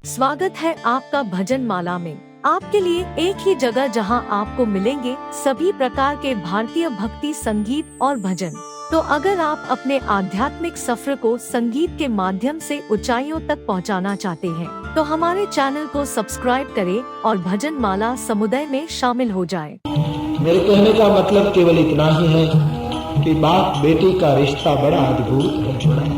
स्वागत है आपका भजन माला में। आपके लिए एक ही जगह जहां आपको मिलेंगे सभी प्रकार के भारतीय भक्ति संगीत और भजन। तो अगर आप अपने आध्यात्मिक सफर को संगीत के माध्यम से ऊंचाइयों तक पहुंचाना चाहते हैं, तो हमारे चैनल को सब्सक्राइब करें और भजन माला समुदाय में शामिल हो जाएं। मेरे कहने का मतलब केवल इतना ही है कि बाप बेटी का रिश्ता बड़ा अद्भुत है।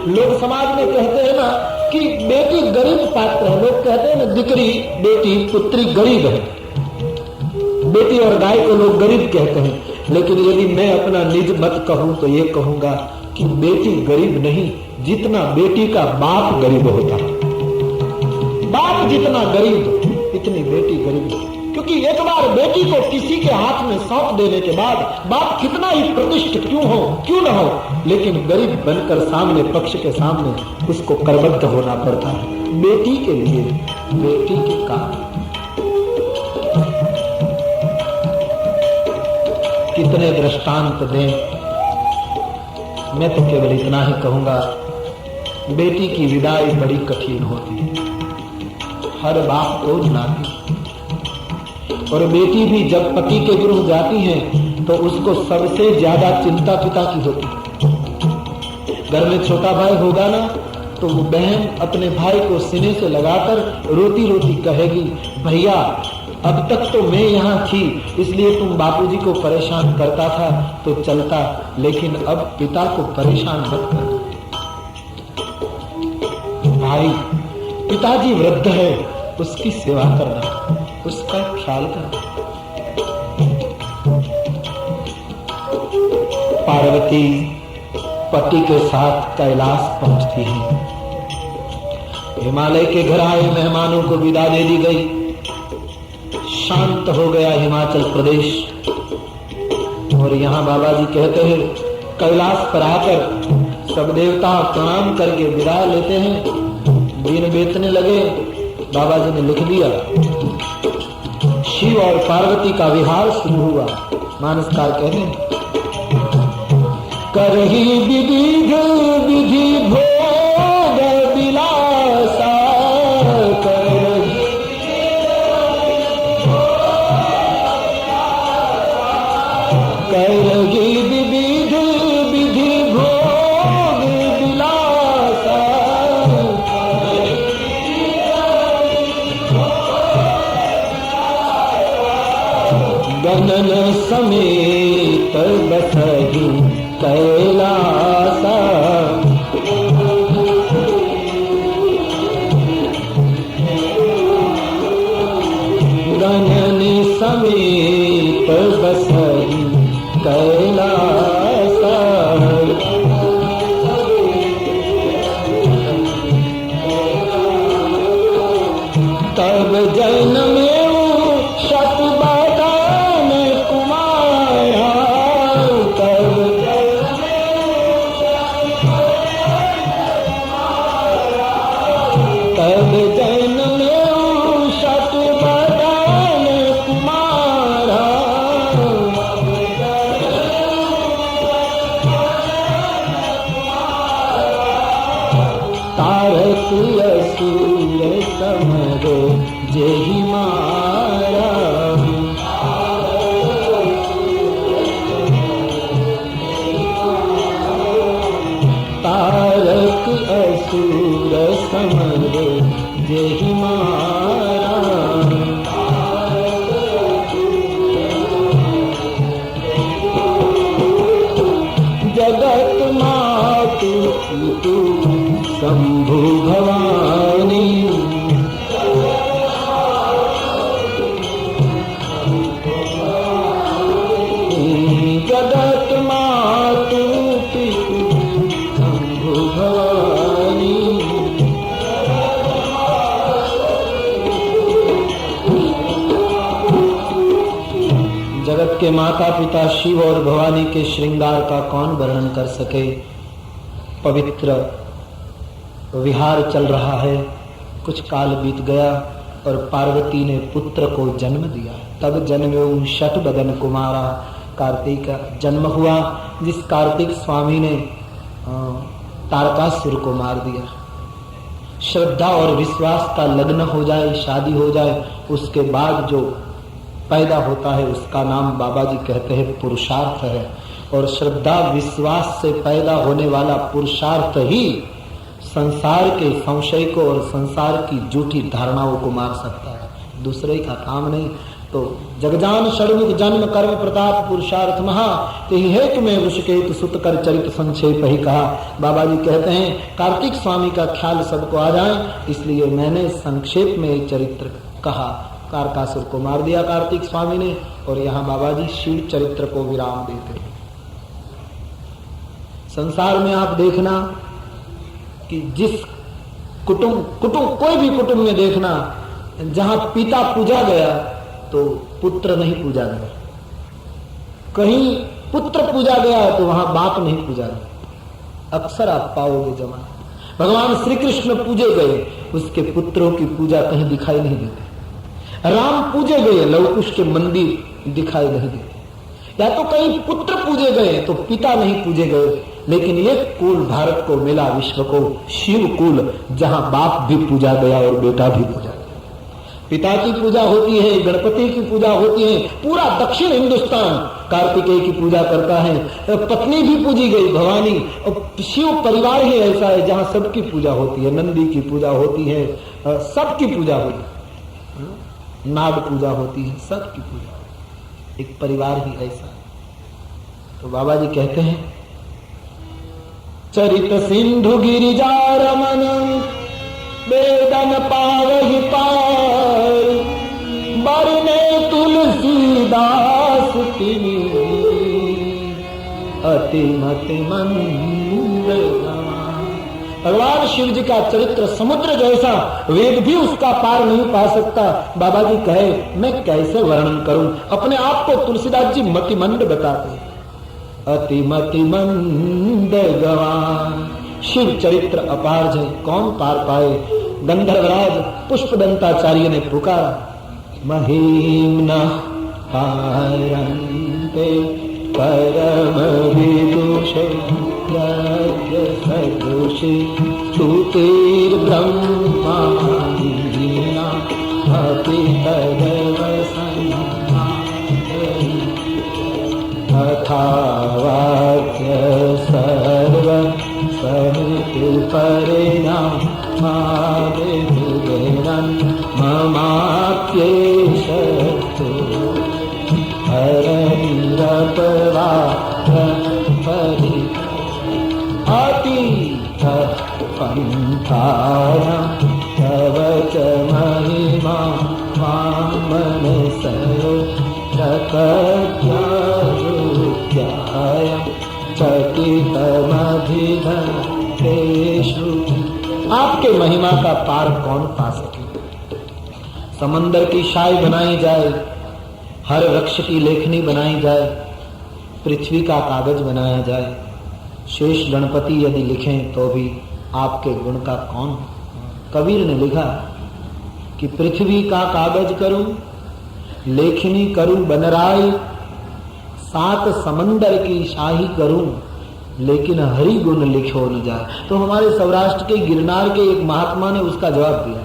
लोग समाज में कहते हैं ना कि बेटी गरीब पात्र है। लोग कहते हैं ना दिकरी बेटी पुत्री गरीब है। बेटी और गाय को लोग गरीब कहते हैं, लेकिन यदि मैं अपना निज मत कहूं तो ये कहूंगा कि बेटी गरीब नहीं, जितना बेटी का बाप गरीब होता है। बाप जितना गरीब इतनी बेटी गरीब। क्योंकि एक बार बेटी को किसी के हाथ में सौंप देने के बाद बाप कितना ही प्रतिष्ठित क्यों न हो, लेकिन गरीब बनकर सामने पक्ष के सामने उसको करबद्ध होना पड़ता है। बेटी के लिए बेटी के काम कितने दृष्टांत दें। मैं तो केवल इतना ही कहूंगा, बेटी की विदाई बड़ी कठिन होती है, हर बाप को नाती। और बेटी भी जब पति के गृह जाती है तो उसको सबसे ज्यादा चिंता पिता की होती है। घर में छोटा भाई होगा ना, तो वो बहन अपने भाई को सीने से लगाकर रोती रोती कहेगी, भैया अब तक तो मैं यहाँ थी इसलिए तुम बापूजी को परेशान करता था तो चलता, लेकिन अब पिता को परेशान मत कर। भाई पिताजी वृद्ध है, उसकी सेवा करना, उसका ख्याल करना। पार्वती पति के साथ कैलाश पहुंचती है। हिमालय के घर आए मेहमानों को विदा दे दी गई। शांत हो गया हिमाचल प्रदेश। और यहाँ बाबा जी कहते हैं, कैलाश पर आकर सब देवता प्रणाम करके विदा लेते हैं। दिन बीतने लगे, बाबा जी ने लिख दिया, शिव और पार्वती का विहार शुरू हुआ। मानसकार कहते हैं, करही विविध विधि भोग विलासा, करही विविध विधि भोग विलासा, गगन समेत बसहि कैलासा, गगन समेत बसहि कैलासा, तब जन्मे जेहि मारा, तारक असुर समरो जेहि मारा, जगत मातु तू शंभु भवानी, जगत मातु पितु शंभु भवानी। जगत के माता पिता शिव और भवानी के श्रृंगार का कौन वर्णन कर सके। पवित्र विहार चल रहा है। कुछ काल बीत गया और पार्वती ने पुत्र को जन्म दिया। तब जन्म्यो शत बदन कुमारा, कार्तिक का जन्म हुआ, जिस कार्तिक स्वामी ने तारकासुर को मार दिया। श्रद्धा और विश्वास का लग्न हो जाए, शादी हो जाए, उसके बाद जो पैदा होता है उसका नाम बाबा जी कहते हैं पुरुषार्थ है। और श्रद्धा विश्वास से पैदा होने वाला पुरुषार्थ ही संसार के संशय को और संसार की झूठी धारणाओं को मार सकता है, दूसरे का काम नहीं। तो जगजान षडमुख जन्म कर्म प्रताप पुरुषार्थ महा तेहि है तुम्हें ऋषिकेतु सुत कर चरित संक्षेप ही कहा। बाबा जी कहते हैं कार्तिक स्वामी का ख्याल सबको आ जाए, इसलिए मैंने संक्षेप में एक चरित्र कहा। कारकासुर को मार दिया कार्तिक स्वामी ने, और यहाँ बाबा जी शिव चरित्र को विराम देते हैं। संसार में आप देखना कि जिस कुटुंब कोई भी कुटुंब में देखना, जहां पिता पूजा गया तो पुत्र नहीं पूजा गया, कहीं पुत्र पूजा गया तो वहां बाप नहीं पूजा गया। अक्सर आप पाओगे जमा भगवान श्री कृष्ण पूजे गए, उसके पुत्रों की पूजा कहीं दिखाई नहीं देती। राम पूजे गए, लवकुश के मंदिर दिखाई नहीं देते। या तो कहीं पुत्र पूजे गए तो पिता नहीं पूजे गए, लेकिन ये कुल भारत को मिला, विश्व को शिव कुल, जहां बाप भी पूजा गया और बेटा भी पूजा गया। पिता की पूजा होती है, गणपति की पूजा होती है, पूरा दक्षिण हिंदुस्तान कार्तिकेय की पूजा करता है, पत्नी भी पूजी गई भवानी। और शिव परिवार ही ऐसा है जहां सबकी पूजा होती है, नंदी की पूजा होती है, सबकी पूजा होती है, नाग पूजा होती है, सबकी पूजा होती है, एक परिवार ही ऐसा है। तो बाबा जी कहते हैं चरित सिंधु गिरिजा रमन वेदन पावहि पार, बरने तुलसीदास तिनि अति मति मंद। भगवान शिव जी का चरित्र समुद्र जैसा, वेद भी उसका पार नहीं पा सकता। बाबा जी कहे मैं कैसे वर्णन करूं, अपने आप को तुलसीदास जी मतिमंद बताते हैं, अति मति मंद गवान। शिव चरित्र अपार जय कौन पार पाए। गंधर्वराज पुष्पदंताचार्य ने पुकारा, महिम न पारंते परम विदुषे यज्ञ सदृशे श्रुतिर्ब्रह्मादीना अपि तदवसन्ना तथा वाक्य सर्व समिति परिणाम ममाप्येषस्तु हरनिरपवा परि अतीत पंथानां तव च महिमा मनसरो प्रकट्याय चकितमधिधरेषु। आपके महिमा का पार कौन पा सके। समंदर की शाई बनाई जाए, हर वृक्ष की लेखनी बनाई जाए, पृथ्वी का कागज बनाया जाए, शेष गणपति यदि लिखें तो भी आपके गुण का कौन। कबीर ने लिखा कि पृथ्वी का कागज करूं, लेखनी करूं बनराय, 7 समंदर की शाही करूं, लेकिन हरि गुण लिखो न जाए। तो हमारे सौराष्ट्र के गिरनार के एक महात्मा ने उसका जवाब दिया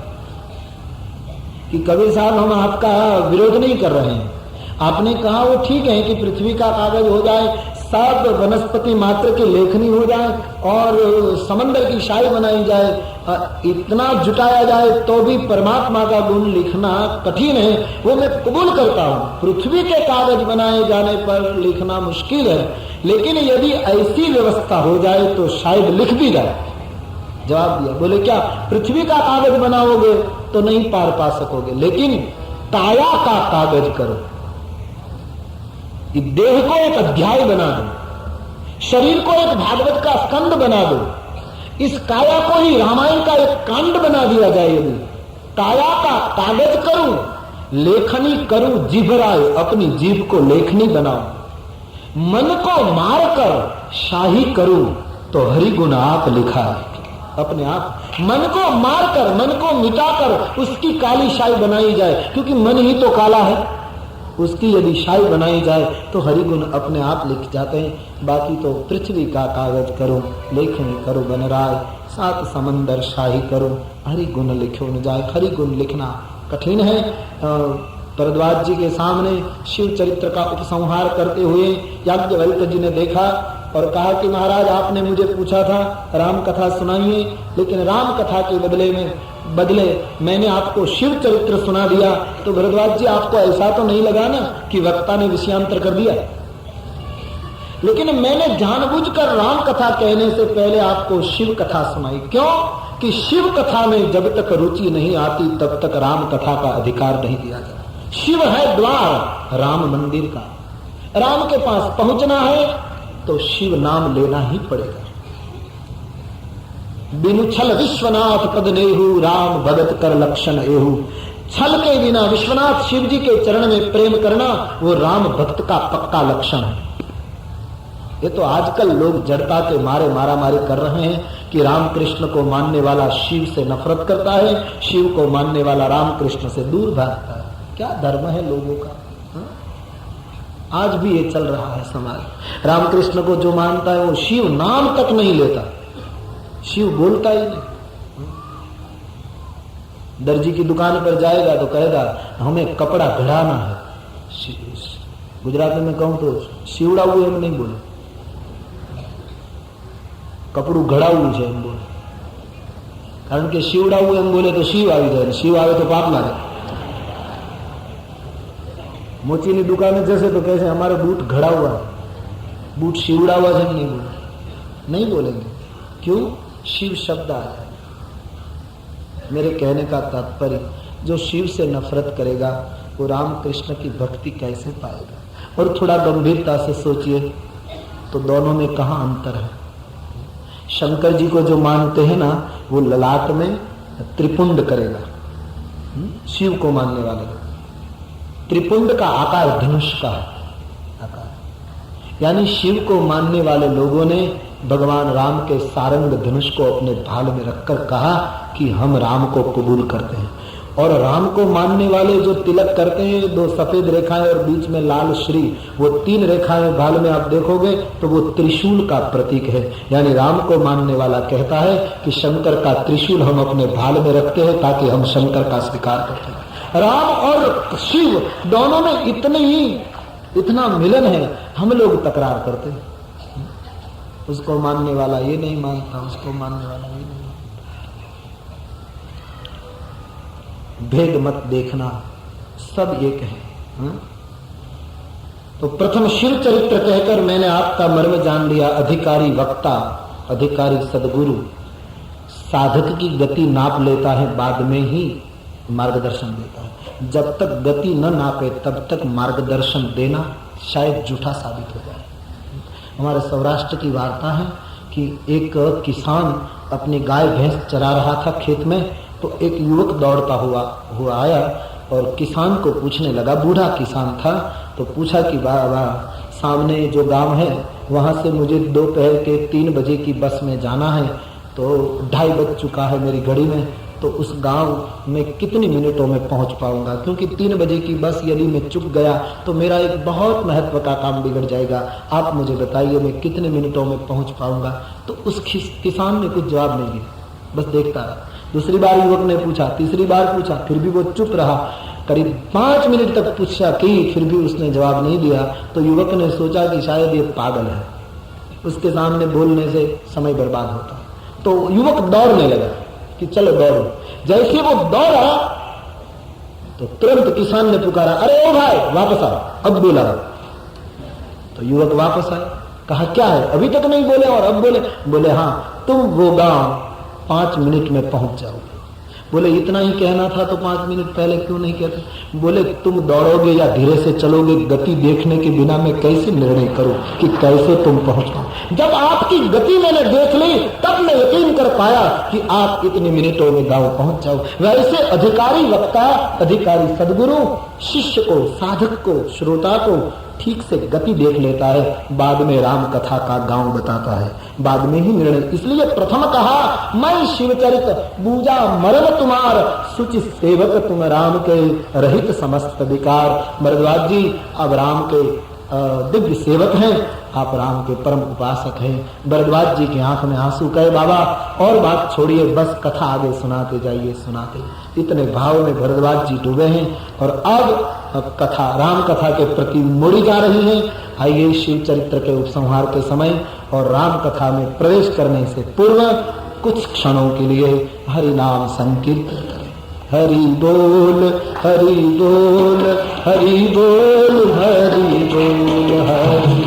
कि कबीर साहब हम आपका विरोध नहीं कर रहे हैं, आपने कहा वो ठीक है कि पृथ्वी का कागज हो जाए, सब वनस्पति मात्र की लेखनी हो जाए और समंदर की शाही बनाई जाए, इतना जुटाया जाए तो भी परमात्मा का गुण लिखना कठिन है, वो मैं कबूल करता हूं। पृथ्वी के कागज बनाए जाने पर लिखना मुश्किल है, लेकिन यदि ऐसी व्यवस्था हो जाए तो शायद लिख भी जाए। जवाब दिया, बोले क्या पृथ्वी का कागज बनाओगे तो नहीं पार पा सकोगे, लेकिन काया का कागज करो, देह को एक अध्याय बना दो, शरीर को एक भागवत का स्कंद बना दो, इस काया को ही रामायण का एक कांड बना दिया जाए। यदि काया का कागज करूं, लेखनी करूं, जिभराय अपनी जीभ को लेखनी बनाओ, मन को मारकर शाही करूं तो हरि गुण आप लिखा है अपने आप। मन को मारकर, मन को मिटाकर उसकी काली शाही बनाई जाए, क्योंकि मन ही तो काला है। उसकी यदि शाही बनाई जाए तो हरिगुण अपने आप लिख जाते हैं। बाकी तो पृथ्वी का कागज करो, लेखनी करो बनराय, 7 समंदर शाही करो, हरिगुण लिखो न जाए। हरिगुण लिखना कठिन है। भरद्वाज जी के सामने शिव चरित्र का उपसंहार करते हुए याज्ञवल्क्य जी ने देखा और कहा कि महाराज आपने मुझे पूछा था राम कथा सुनाइए, लेकिन राम कथा के बदले मैंने आपको शिव चरित्र सुना दिया। तो भरद्वाज जी आपको ऐसा तो नहीं लगा ना कि वक्ता ने विषयांतर कर दिया? लेकिन मैंने जानबूझकर राम कथा कहने से पहले आपको शिव कथा सुनाई। क्यों? कि शिव कथा में जब तक रुचि नहीं आती तब तक राम कथा का अधिकार नहीं दिया जाता। शिव है द्वार राम मंदिर का। राम के पास पहुंचना है तो शिव नाम लेना ही पड़ेगा। बिनु छल विश्वनाथ पद नेहु, राम भगत कर लक्षण एहु। छल के बिना विश्वनाथ शिव जी के चरण में प्रेम करना वो राम भक्त का पक्का लक्षण है। ये तो आजकल लोग जड़ता के मारे मारामारी कर रहे हैं कि राम कृष्ण को मानने वाला शिव से नफरत करता है, शिव को मानने वाला राम कृष्ण से दूर भागता है। क्या धर्म है लोगों का? आज भी ये चल रहा है समाज। रामकृष्ण को जो मानता है वो शिव नाम तक नहीं लेता, शिव बोलता ही नहीं। दर्जी की दुकान पर जाएगा तो कहेगा हमें कपड़ा घड़ाना है। गुजराती में कहूं तो शिवड़ा हुए हम नहीं बोले, कपड़ू घड़ाऊ છે એમ બોલે। કારણ કે શિવડા हुए એમ બોલે તો શિવ આવી જાય, શિવ આવે તો પાપ લાગે। મોચીની દુકાને જશે તો કહેશે हमारे बूट घड़ा हुआ है, बूट शिवड़ा हुआ है। नहीं बोले, नहीं बोलेंगे। क्यों? शिव शब्द आ जाए। मेरे कहने का तात्पर्य, जो शिव से नफरत करेगा वो राम कृष्ण की भक्ति कैसे पाएगा? और थोड़ा गंभीरता से सोचिए तो दोनों में कहाँ अंतर है। शंकर जी को जो मानते हैं ना वो ललाट में त्रिपुंड करेगा। शिव को मानने वाले लोग, त्रिपुंड का आकार धनुष का आकार, यानी शिव को मानने वाले लोगों ने भगवान राम के सारंग धनुष को अपने भाल में रखकर कहा कि हम राम को कबूल करते हैं। और राम को मानने वाले जो तिलक करते हैं, 2 सफेद रेखाएं और बीच में लाल श्री, वो 3 रेखाएं भाल में आप देखोगे तो वो त्रिशूल का प्रतीक है। यानी राम को मानने वाला कहता है कि शंकर का त्रिशूल हम अपने भाल में रखते हैं ताकि हम शंकर का स्वीकार करते हैं। राम और शिव दोनों में इतना मिलन है, हम लोग तकरार करते हैं। उसको मानने वाला ये नहीं मानता, उसको मानने वाला ये नहीं मानता। भेद मत देखना, सब एक है। तो प्रथम शिव चरित्र कहकर मैंने आपका मर्म जान लिया। अधिकारी वक्ता, अधिकारी सदगुरु साधक की गति नाप लेता है, बाद में ही मार्गदर्शन देता है। जब तक गति न नापे तब तक मार्गदर्शन देना शायद झूठा साबित हो जाए। हमारे सौराष्ट्र की वार्ता है कि एक किसान अपनी गाय भैंस चरा रहा था खेत में, तो एक युवक दौड़ता हुआ आया और किसान को पूछने लगा। बूढ़ा किसान था, तो पूछा कि वाह सामने जो गांव है वहां से मुझे दोपहर के 3 बजे की बस में जाना है, तो 2:30 बज चुका है मेरी घड़ी में, तो उस गांव में कितनी मिनटों में पहुंच पाऊंगा? क्योंकि 3 बजे की बस यदि मैं चुक गया तो मेरा एक बहुत महत्व का काम बिगड़ जाएगा। आप मुझे बताइए मैं कितने मिनटों में पहुंच पाऊंगा? तो उस किसान ने कुछ जवाब नहीं दिया, बस देखता रहा। दूसरी बार युवक ने पूछा, तीसरी बार पूछा, फिर भी वो चुप रहा। करीब 5 मिनट तक पूछा कि फिर भी उसने जवाब नहीं दिया। तो युवक ने सोचा कि शायद ये पागल है, उसके सामने बोलने से समय बर्बाद होता। तो युवक दौड़ने लगा कि चलो दौड़ो। जैसे वो दौड़ा तो तुरंत किसान ने पुकारा, अरे ओ भाई वापस आओ, अब बोला। तो युवक वापस आए, कहा क्या है? अभी तक नहीं बोले और अब बोले? बोले हाँ, तुम वो गांव 5 मिनट में पहुंच जाओगे। बोले इतना ही कहना था तो 5 मिनट पहले क्यों नहीं कहते? बोले तुम दौड़ोगे या धीरे से चलोगे, गति देखने के बिना मैं कैसे निर्णय करूं कि कैसे तुम पहुंच पाओ? जब आपकी गति मैंने देख ली तब मैं यकीन कर पाया कि आप इतने मिनटों में गांव पहुंच जाओ। वैसे अधिकारी वक्ता, अधिकारी सदगुरु शिष्य को, साधक को, श्रोता को ठीक से गति देख लेता है, बाद में राम कथा का गांव बताता है, बाद में ही निर्णय। इसलिए प्रथम कहा मैं शिवचरित बूझा मर्म तुम्हार, सुचि सेवक तुम राम के रहित समस्त विकार। भरद्वाज जी अब राम के दिव्य सेवक हैं, आप राम के परम उपासक हैं। भरद्वाज जी की आंख में आंसू, कहे बाबा और बात छोड़िए, बस कथा आगे सुनाते जाइए, सुनाते। इतने भाव में भरद्वाज जी डूबे हैं और अब कथा, राम कथा के प्रति मुड़ी जा रही है। आइए शिव चरित्र के उपसंहार के समय और राम कथा में प्रवेश करने से पूर्व कुछ क्षणों के लिए हरि नाम संकीर्तन करें। हरि बोल, हरि बोल, हरि बोल, हरि बोल, हरि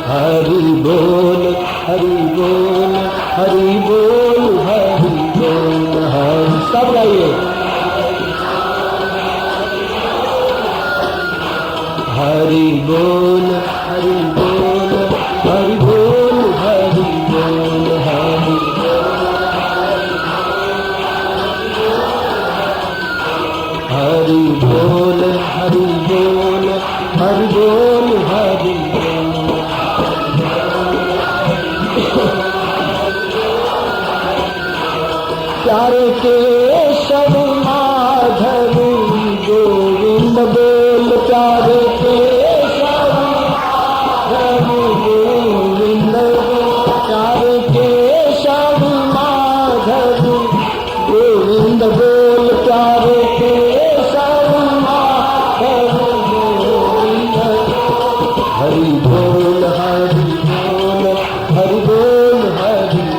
हरि बोल, हरि बोल, हरि बोल, हरि बोल, हरि। सब गाइए। हरि बोल, हरि बोल, हरि बोल, हरि बोल, हरि हरि बोल, हरि बोल, हरि बोल, हरि बोल। प्यारे केशव माधव गोविंद बोल, प्यारे केशव माधव गोविंद बोल, प्यारे केशव माधव गोविंद बोल, प्यारे केशव माधव गोविंद। हरि बोल, हरि बोल, हरि बोल, हरि बोल,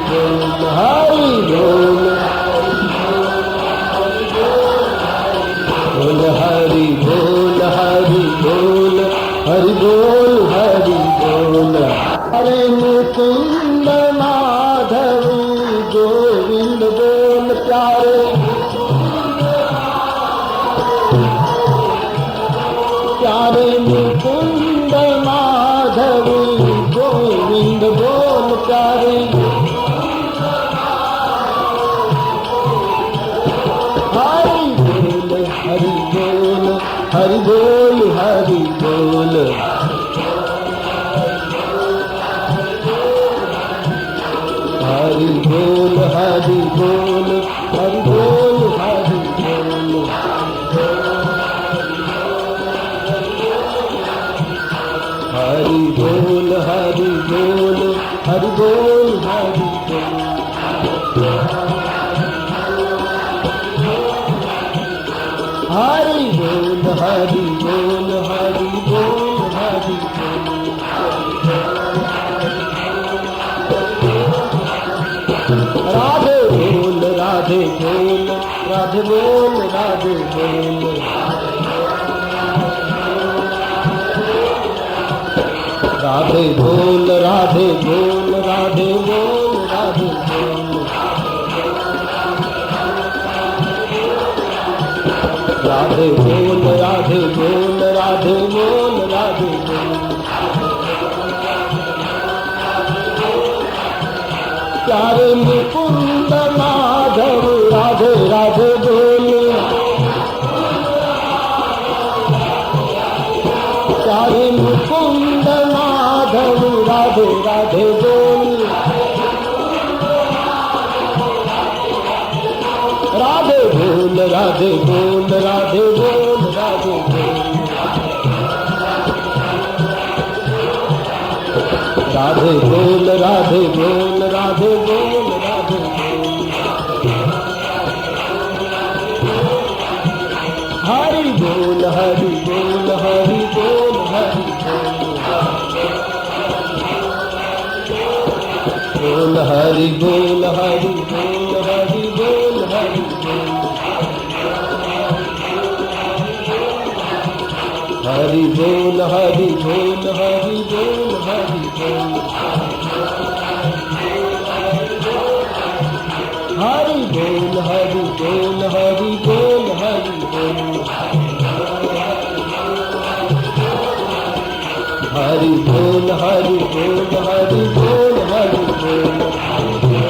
हरि बोल, हरि बोल, हरि बोल, हरि बोल, हरि बोल। हरे मुकुंद माधव गोविंद बोल, प्यारे प्यारे मुकुंद माधव गोविंद बोल, प्यारे हरि बोल, हरि बोल, हरि बोल, हरि बोल, हरि बोल, हरि बोल, हरि बोल, हरि बोल, हरि बोल, हरि बोल, हरि बोल। हरि बोल, हरि बोल, हरि बोल, हरि बोल। राधे बोल, राधे बोल, राधे बोल, राधे बोल, राधे बोल, राधे बोल, राधे बोल, राधे बोल, राधे बोल, राधे बोल, राधे बोल, राधे बोल। प्यारे मुकुंद माधव राधे राधे बोल, प्यारे मुकुंद माधव राधे राधे बोल, राधे बोल, राधे बोल, राधे बोल, राधे बोल, राधे बोल, राधे बोल, राधे बोल, राधे बोल। हरि बोल, हरि बोल, हरि बोल, हरि बोल, हरि बोल, हरि बोल, हरि बोल, हरि बोल, हरि बोल, हरि बोल, हरि बोल, हरि बोल, हरि बोल, हरि बोल, हरि बोल, हरि बोल, हरि बोल, हरि बोल, हरि बोल, हरि बोल।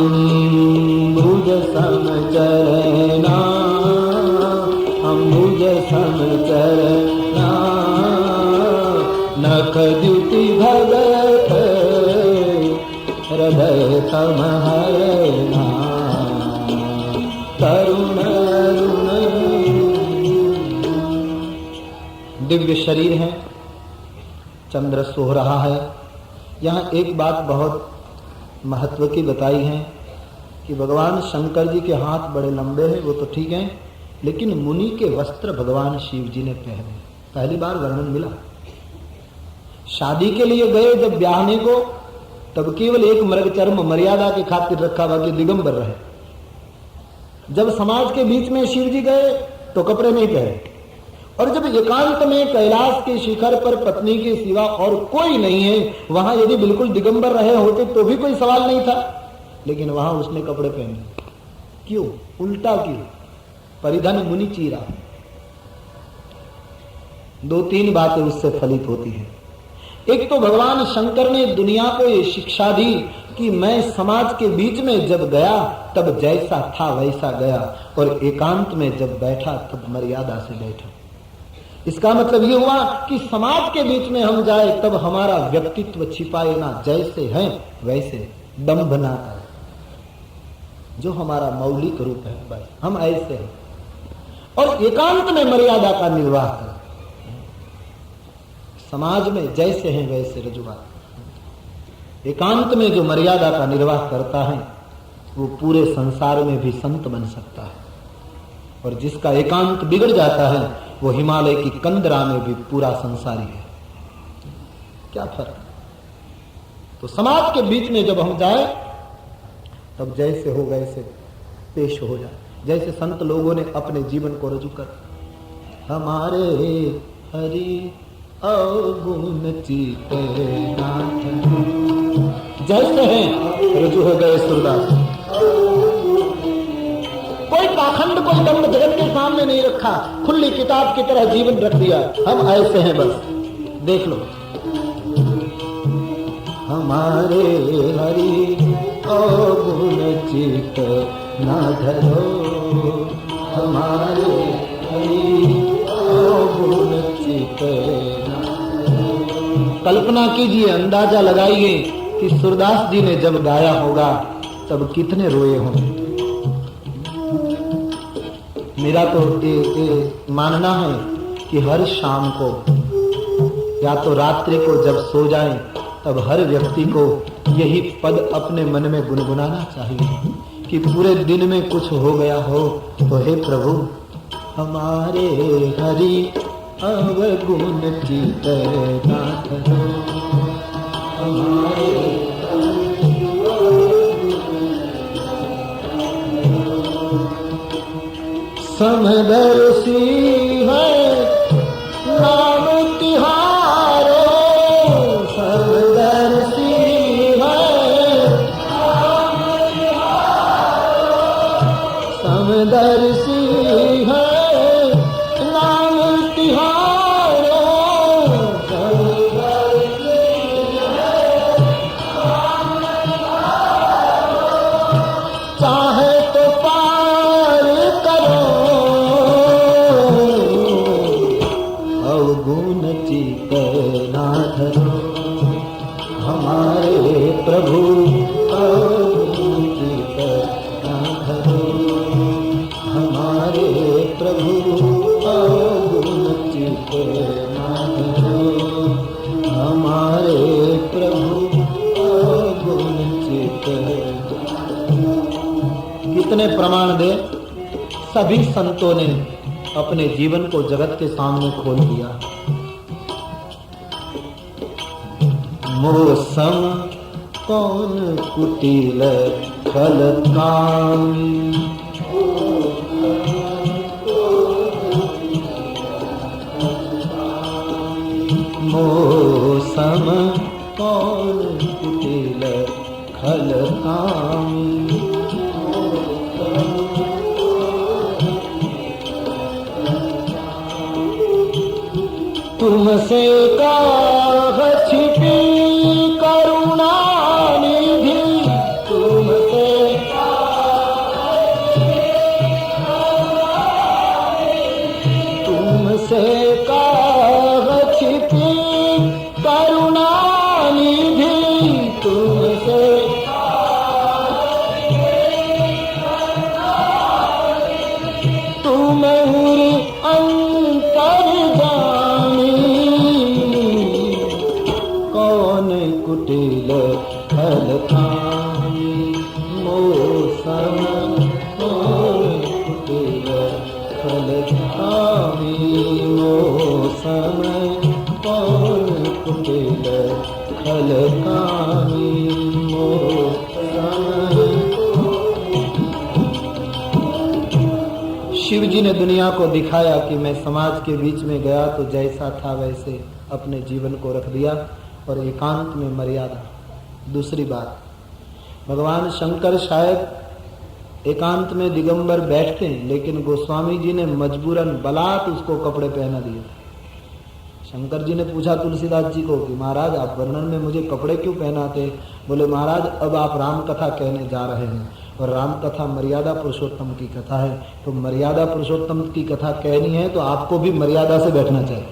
अम्बुज सम चरना, अम्बुज सम चरना, नख द्युति भगत हृदय तम हरना, तरुण दिव्य शरीर है, चंद्र सो रहा है। यहाँ एक बात बहुत महत्व की बताई है कि भगवान शंकर जी के हाथ बड़े लंबे हैं, वो तो ठीक हैं, लेकिन मुनि के वस्त्र भगवान शिव जी ने पहने। पहली बार वर्णन मिला। शादी के लिए गए जब ब्याहने को, तब केवल एक मृग चर्म मर्यादा की खातिर रखा, बाकी दिगंबर रहे। जब समाज के बीच में शिव जी गए तो कपड़े नहीं पहने, और जब एकांत में कैलाश के शिखर पर पत्नी के सिवा और कोई नहीं है, वहां यदि बिल्कुल दिगंबर रहे होते तो भी कोई सवाल नहीं था, लेकिन वहां उसने कपड़े पहने। क्यों? उल्टा क्यों? परिधन मुनि चीरा। 2-3 बातें उससे फलित होती हैं। एक तो भगवान शंकर ने दुनिया को ये शिक्षा दी कि मैं समाज के बीच में जब गया तब जैसा था वैसा गया, और एकांत में जब बैठा तब मर्यादा से बैठा। इसका मतलब ये हुआ कि समाज के बीच में हम जाए तब हमारा व्यक्तित्व छिपाए ना, जैसे हैं वैसे, दंभ ना करे, जो हमारा मौलिक रूप है बस हम ऐसे हैं, और एकांत में मर्यादा का निर्वाह करें। समाज में जैसे हैं वैसे रजुआत। एकांत में जो मर्यादा का निर्वाह करता है वो पूरे संसार में भी संत बन सकता है, और जिसका एकांत बिगड़ जाता है वो हिमालय की कंदरा में भी पूरा संसारी है। क्या फर्क? तो समाज के बीच में जब हम जाए तब जैसे हो वैसे पेश हो जाए, जैसे संत लोगों ने अपने जीवन को रजू कर। हमारे हरि अवगुण चित्ते नाथ, जैसे हैं रजू हो गए सूरदास। कोई पाखंड कोई दंड जगत के सामने नहीं रखा, खुली किताब की तरह जीवन रख दिया। हम ऐसे हैं बस, देख लो। हमारे हरि अवगुण चित्त ना धरो, हमारे हरि अवगुण चित्त ना धरो। कल्पना कीजिए, अंदाजा लगाइए कि सूरदास जी ने जब गाया होगा तब कितने रोए होंगे। मेरा तो ये मानना है कि हर शाम को या तो रात्रि को जब सो जाएं तब हर व्यक्ति को यही पद अपने मन में गुनगुनाना चाहिए कि पूरे दिन में कुछ हो गया हो तो हे प्रभु हमारे हरि अवगुण चित्त ना धरो, हमारे समदर्शी है नाम तिहारो, समदर्शी है समदर्शी है नाम तिहारो, चाहे तो पार करो अवगुण चित्त ना धरो, हमारे प्रभु अवगुण चित्त ना धरो, हमारे प्रभु अवगुण चित्त ना धरो, हमारे प्रभु अवगुण चित्त। कितने प्रमाण दे, सभी संतों ने अपने जीवन को जगत के सामने खोल दिया। मौसम कौन कुटिल फल कामी, मौसम कौन कुटिल फल कामी, तुमसे काह छिपी करुणा निधि, तुमसे फल खाई मौसम कुटिल फल खाई मौसम कुटिल फल खाई शिव जी ने दुनिया को दिखाया कि मैं समाज के बीच में गया तो जैसा था वैसे अपने जीवन को रख दिया और एकांत में मर्यादा। दूसरी बात, भगवान शंकर शायद एकांत में दिगंबर बैठते हैं, लेकिन गोस्वामी जी ने मजबूरन बलात् उसको कपड़े पहना दिए। शंकर जी ने पूछा तुलसीदास जी को कि महाराज आप वर्णन में मुझे कपड़े क्यों पहनाते? बोले महाराज अब आप राम कथा कहने जा रहे हैं और राम कथा मर्यादा पुरुषोत्तम की कथा है, तो मर्यादा पुरुषोत्तम की कथा कहनी है तो आपको भी मर्यादा से बैठना चाहिए।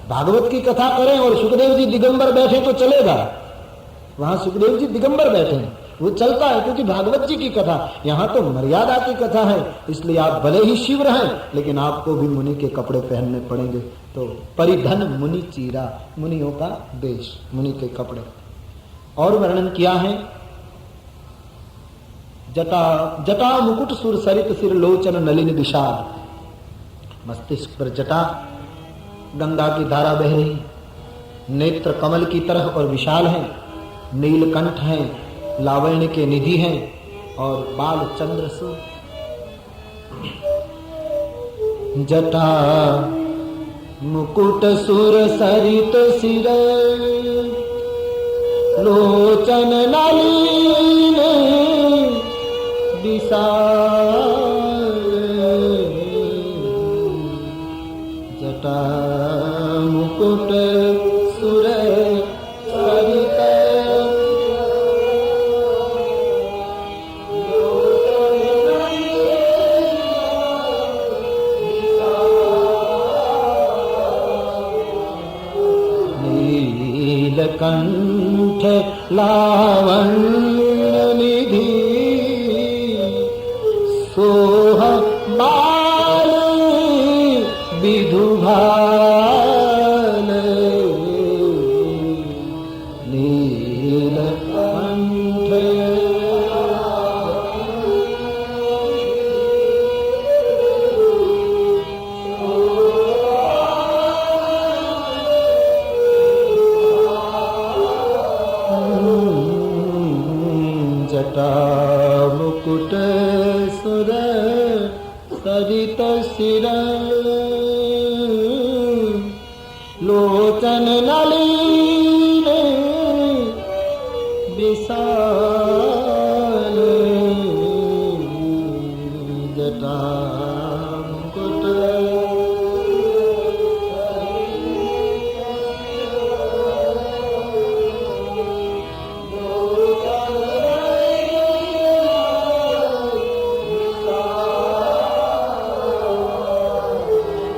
भागवत की कथा करें और सुखदेव जी दिगंबर बैठे तो चलेगा, वहां सुखदेव जी दिगंबर बैठे हैं वो चलता है क्योंकि भागवत जी की कथा, यहाँ तो मर्यादा की कथा है, इसलिए आप भले ही शिव रहें लेकिन आपको भी मुनि के कपड़े पहनने पड़ेंगे। तो परिधन मुनि चीरा, मुनियों का देश, मुनि के कपड़े। और वर्णन किया है जटा जटा मुकुट सुर सरित सिर लोचन नलिन दिशार, मस्तिष्क पर जटा गंगा की धारा बह रही, नेत्र कमल की तरह और विशाल है, नीलकंठ है, लावण्य के निधि हैं और बाल चंद्र सु जटा मुकुट सुर सरित सिर लोचन नलिन विशाल, जटा मुकुट सुर सरित कंठ लावण्य निधि सोह बाल विधुभाल, नीलकंठ मुकुट सुर सरित सिर लोचन नलिन विशाल, जटा मुकुट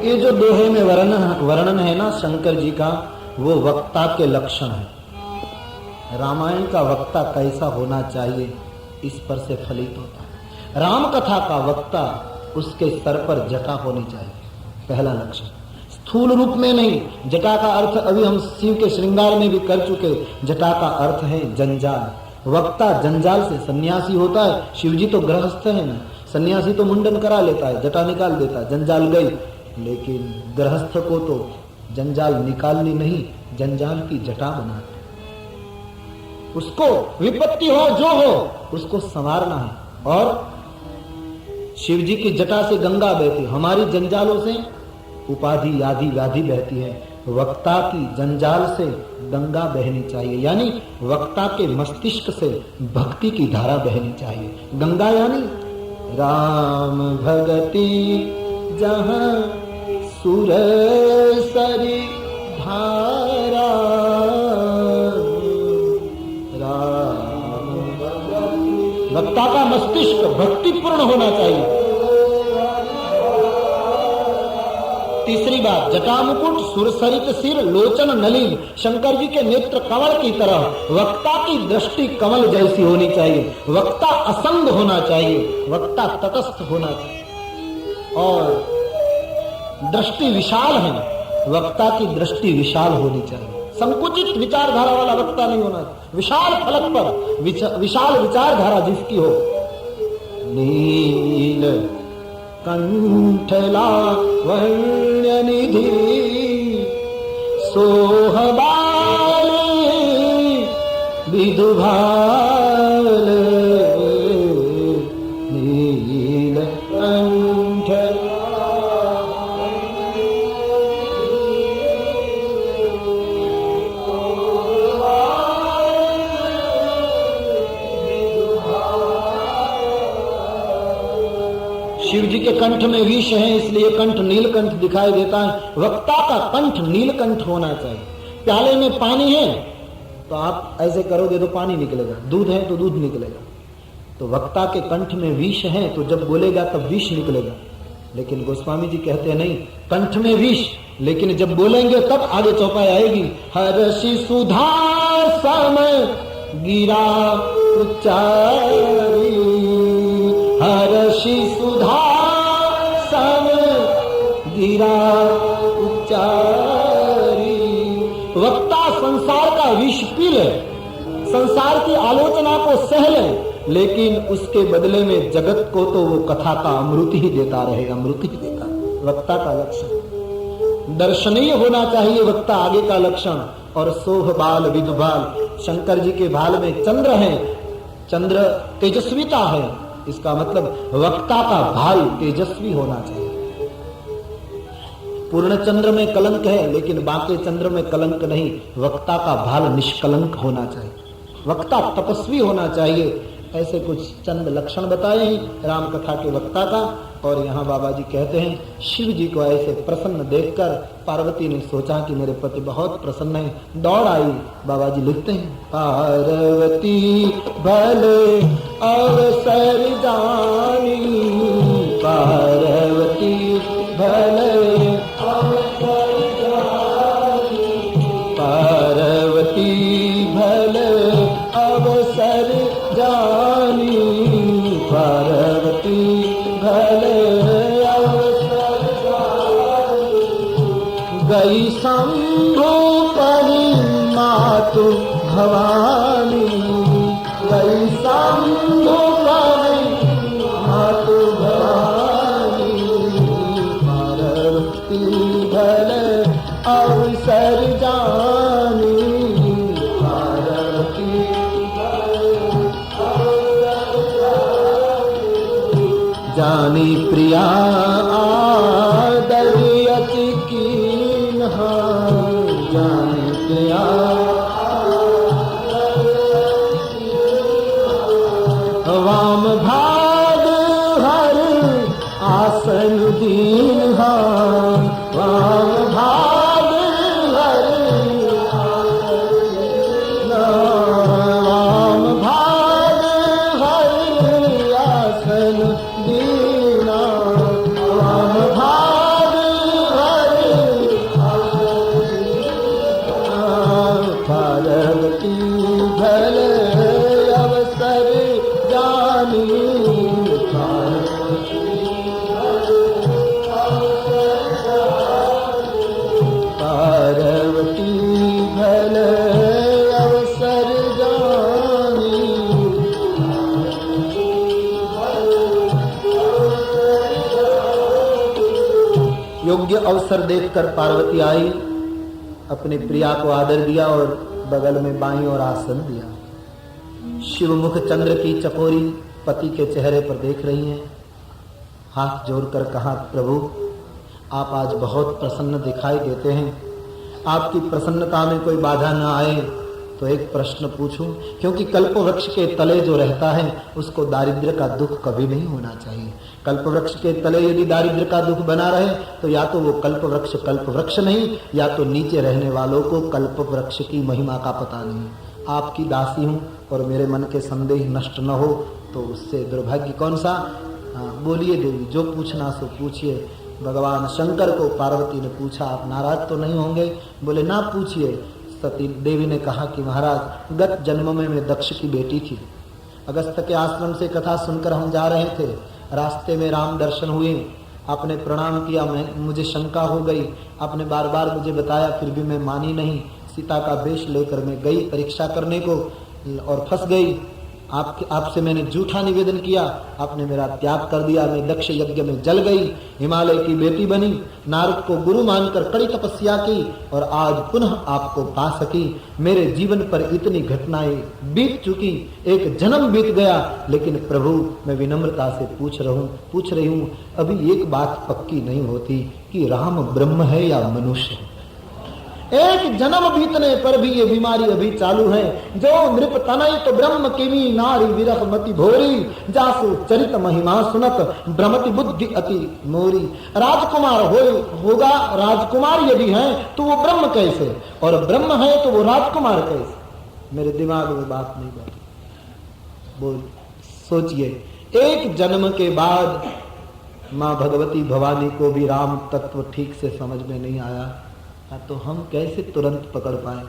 ये जो दोहे में वर्णन है ना शंकर जी का, वो वक्ता के लक्षण है। रामायण का वक्ता कैसा होना चाहिए इस पर से फलित होता है। राम कथा का वक्ता उसके सर पर जटा होनी चाहिए, पहला लक्षण। स्थूल रूप में नहीं, जटा का अर्थ अभी हम शिव के श्रृंगार में भी कर चुके, जटा का अर्थ है जंजाल। वक्ता जंजाल से सन्यासी होता है, शिव जी तो गृहस्थ है ना, सन्यासी तो मुंडन करा लेता है, जटा निकाल देता है, जंजाल गई, लेकिन गृहस्थ को तो जंजाल निकालनी नहीं, जंजाल की जटा बनानी। उसको विपत्ति हो जो हो उसको संवारना है। और शिव जी की जटा से गंगा बहती, हमारी जंजालों से उपाधि आदि व्याधि बहती है। वक्ता की जंजाल से गंगा बहनी चाहिए, यानी वक्ता के मस्तिष्क से भक्ति की धारा बहनी चाहिए। गंगा यानी राम भगति जहां सुर सरी धारा, राम वक्ता का मस्तिष्क भक्तिपूर्ण होना चाहिए। तीसरी बात, जटा मुकुट सुरसरित सिर लोचन नलिन, शंकर जी के नेत्र कमल की तरह। वक्ता की दृष्टि कमल जैसी होनी चाहिए, वक्ता असंग होना चाहिए, वक्ता तटस्थ होना चाहिए और दृष्टि विशाल है, वक्ता की दृष्टि विशाल होनी चाहिए। संकुचित विचारधारा वाला वक्ता नहीं होना, विशाल फलक पर विशाल विचारधारा जिसकी हो। नील कंठ लावण्य निधि सोहबाल विधुभाल नील कंठ शिव जी के कंठ में विष है, इसलिए कंठ नीलकंठ दिखाई देता है। वक्ता का कंठ नीलकंठ होना चाहिए। प्याले में पानी है तो आप ऐसे करोगे तो पानी निकलेगा, दूध है तो दूध निकलेगा। तो वक्ता के कंठ में विष है तो जब बोलेगा तब विष निकलेगा। लेकिन गोस्वामी जी कहते हैं नहीं, कंठ में विष, लेकिन जब बोलेंगे तब आगे चौपाई आएगी। हर्षि सुधा सम गिरा उच्चारी, हर्षि सुधा सम गिरा उच्चारी। वक्ता संसार का विष पी ले, संसार की आलोचना को सह ले, लेकिन उसके बदले में जगत को तो वो कथा का अमृत ही देता रहेगा, अमृत ही देता। वक्ता का लक्षण दर्शनीय होना चाहिए, वक्ता आगे का लक्षण। और सोह बाल विधुबाल, शंकर जी के भाल में चंद्र है, चंद्र तेजस्विता है, इसका मतलब वक्ता का भाल तेजस्वी होना चाहिए। पूर्ण चंद्र में कलंक है लेकिन बाकी चंद्र में कलंक नहीं, वक्ता का भाल निष्कलंक होना चाहिए, वक्ता तपस्वी होना चाहिए। ऐसे कुछ चंद लक्षण बताए हैं राम कथा के वक्ता का। और यहाँ बाबा जी कहते हैं शिव जी को ऐसे प्रसन्न देखकर पार्वती ने सोचा कि मेरे पति बहुत प्रसन्न है, दौड़ आई। बाबा जी लिखते हैं पार्वती भले अवसर जानी, पार्वती भले अवसर जानी, पार्वती भले अवसर जानी, पार्वती भले अवसर जानी। गई शंभु परी मातु भवानी, गई शंभु परी मातु भवानी, पार्वती भले अवसर जानी, पार्वती जानी प्रिया आदरि अति कीन्हा, जानी प्रिया वाम भाग हर आसन दीन्हा, वाम भाग हर वाम भाग हर आसन दीना, वाम भाग हर पार्वती भले अवसर जानी, पार्वती भले अवसर जानी। योग्य अवसर देखकर पार्वती आई, अपने प्रिया को आदर दिया और बगल में बाईं ओर आसन दिया। शिवमुख चंद्र की चकोरी पति के चेहरे पर देख रही हैं, हाथ जोड़कर कहा प्रभु आप आज बहुत प्रसन्न दिखाई देते हैं, आपकी प्रसन्नता में कोई बाधा न आए तो एक प्रश्न पूछूं, क्योंकि कल्प वृक्ष के तले जो रहता है उसको दारिद्र्य का दुख कभी नहीं होना चाहिए। कल्प वृक्ष के तले यदि दारिद्र्य का दुख बना रहे तो या तो वो कल्प वृक्ष नहीं, या तो नीचे रहने वालों को कल्प वृक्ष की महिमा का पता नहीं। आपकी दासी हूँ और मेरे मन के संदेह नष्ट न हो तो उससे दुर्भाग्य कौन सा। बोलिए देवी, जो पूछना सो पूछिए। भगवान शंकर को पार्वती ने पूछा आप नाराज तो नहीं होंगे? बोले ना पूछिए। सती देवी ने कहा कि महाराज गत जन्म में मैं दक्ष की बेटी थी। अगस्त के आश्रम से कथा सुनकर हम जा रहे थे, रास्ते में राम दर्शन हुए, आपने प्रणाम किया, मुझे शंका हो गई, आपने बार बार मुझे बताया फिर भी मैं मानी नहीं। सीता का वेश लेकर मैं गई परीक्षा करने को और फंस गई। आपसे मैंने झूठा निवेदन किया, आपने मेरा त्याग कर दिया, मैं दक्ष यज्ञ में जल गई, हिमालय की बेटी बनी, नारद को गुरु मानकर कड़ी तपस्या की और आज पुनः आपको पा सकी। मेरे जीवन पर इतनी घटनाएं बीत चुकी, एक जन्म बीत गया, लेकिन प्रभु मैं विनम्रता से पूछ रही हूँ, अभी एक बात पक्की नहीं होती कि राम ब्रह्म है या मनुष्य है। एक जन्म बीतने पर भी ये बीमारी अभी चालू है। जो नृप तनय तो ब्रह्म किमी नारी विरह मति भोरी, जासु चरित महिमा सुनत भ्रमति बुद्धि अति मोरी। राजकुमार होगा, राजकुमार यदि है तो वो ब्रह्म कैसे, और ब्रह्म है तो वो राजकुमार कैसे? मेरे दिमाग में बात नहीं बैठी। बोल सोचिए, एक जन्म के बाद माँ भगवती भवानी को भी राम तत्व ठीक से समझ में नहीं आया, तो हम कैसे तुरंत पकड़ पाए?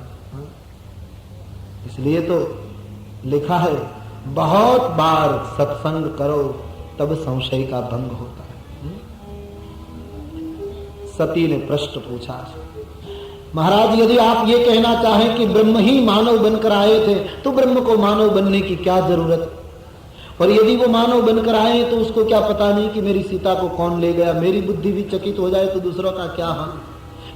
इसलिए तो लिखा है, बहुत बार सत्संग करो तब संशय का भंग होता है। सती ने प्रश्न पूछा, महाराज यदि आप ये कहना चाहें कि ब्रह्म ही मानव बनकर आए थे तो ब्रह्म को मानव बनने की क्या जरूरत, और यदि वो मानव बनकर आए तो उसको क्या पता नहीं कि मेरी सीता को कौन ले गया, मेरी बुद्धि भी चकित हो जाए तो दूसरों का क्या हाल।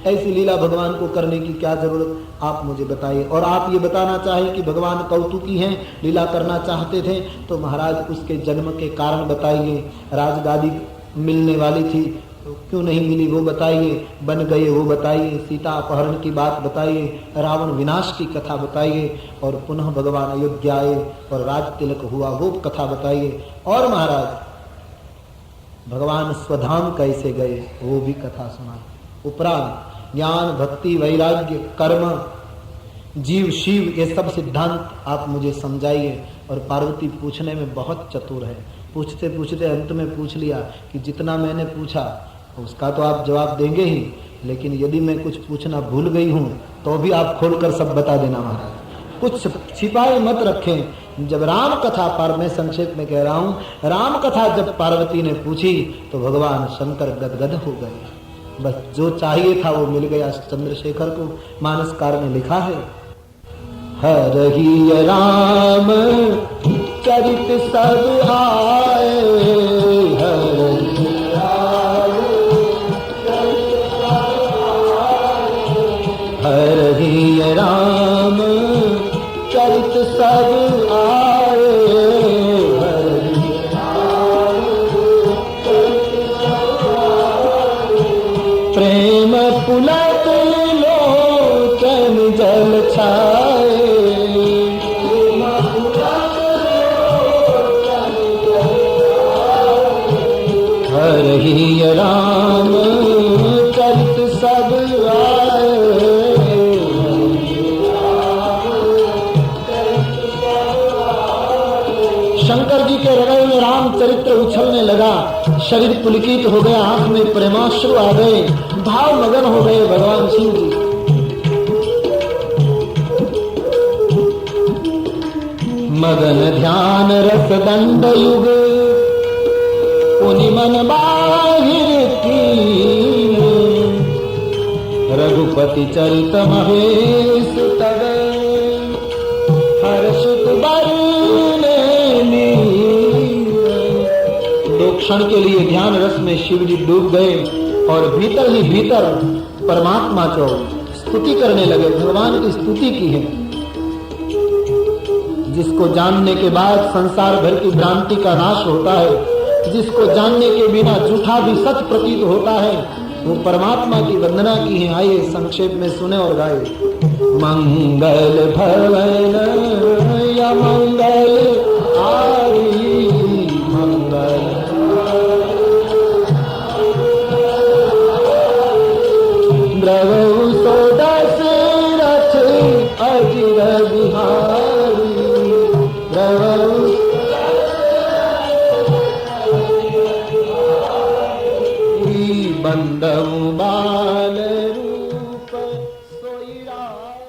ऐसी लीला भगवान को करने की क्या जरूरत, आप मुझे बताइए। और आप ये बताना चाहें कि भगवान कौतुकी हैं, लीला करना चाहते थे, तो महाराज उसके जन्म के कारण बताइए। राजगादी मिलने वाली थी तो क्यों नहीं मिली वो बताइए, बन गए वो बताइए, सीता अपहरण की बात बताइए, रावण विनाश की कथा बताइए, और पुनः भगवान अयोध्या आए और राज तिलक हुआ वो कथा बताइए। और महाराज भगवान स्वधाम कैसे गए वो भी कथा सुनाए। उपरांत ज्ञान भक्ति वैराग्य कर्म जीव शिव ये सब सिद्धांत आप मुझे समझाइए। और पार्वती पूछने में बहुत चतुर है, पूछते पूछते अंत में पूछ लिया कि जितना मैंने पूछा उसका तो आप जवाब देंगे ही, लेकिन यदि मैं कुछ पूछना भूल गई हूं तो भी आप खोलकर सब बता देना महाराज, कुछ छिपाए मत रखें। जब राम कथा पर, मैं संक्षेप में कह रहा हूं, राम कथा जब पार्वती ने पूछी तो भगवान शंकर गदगद हो गए। बस जो चाहिए था वो मिल गया चंद्रशेखर को। मानसकार में लिखा है, हरहि राम चरित सब आए, हरहि राम चरित सब आए, प्रेम पुलक लोचन जल छाए, हरहि राम चरित सब आए। शंकर जी के हृदय में राम चरित्र उछलने लगा, शरीर पुलकित हो गया, आंख में प्रेमाश्रु आ गए, भाव मगन हो गए भगवान शिव जी। मगन ध्यान रस दंड युग पुनि मन बाहिर की, रघुपति चरित महेश तब हर्षित बरने। दो क्षण के लिए ध्यान रस में शिव जी डूब गए और भीतर ही भीतर परमात्मा को स्तुति करने लगे, भगवान की स्तुति की है। जिसको जानने के बाद संसार भर की भ्रांति का नाश होता है, जिसको जानने के बिना झूठा भी सच प्रतीत होता है, वो परमात्मा की वंदना की है। आइए संक्षेप में सुने और गाए। मंगल भवन या मंगल आरी, मंगल द्रवौ सो दशरथ अजिर बिहारी, द्रवौ बंदौ बाल रूप सोई राम।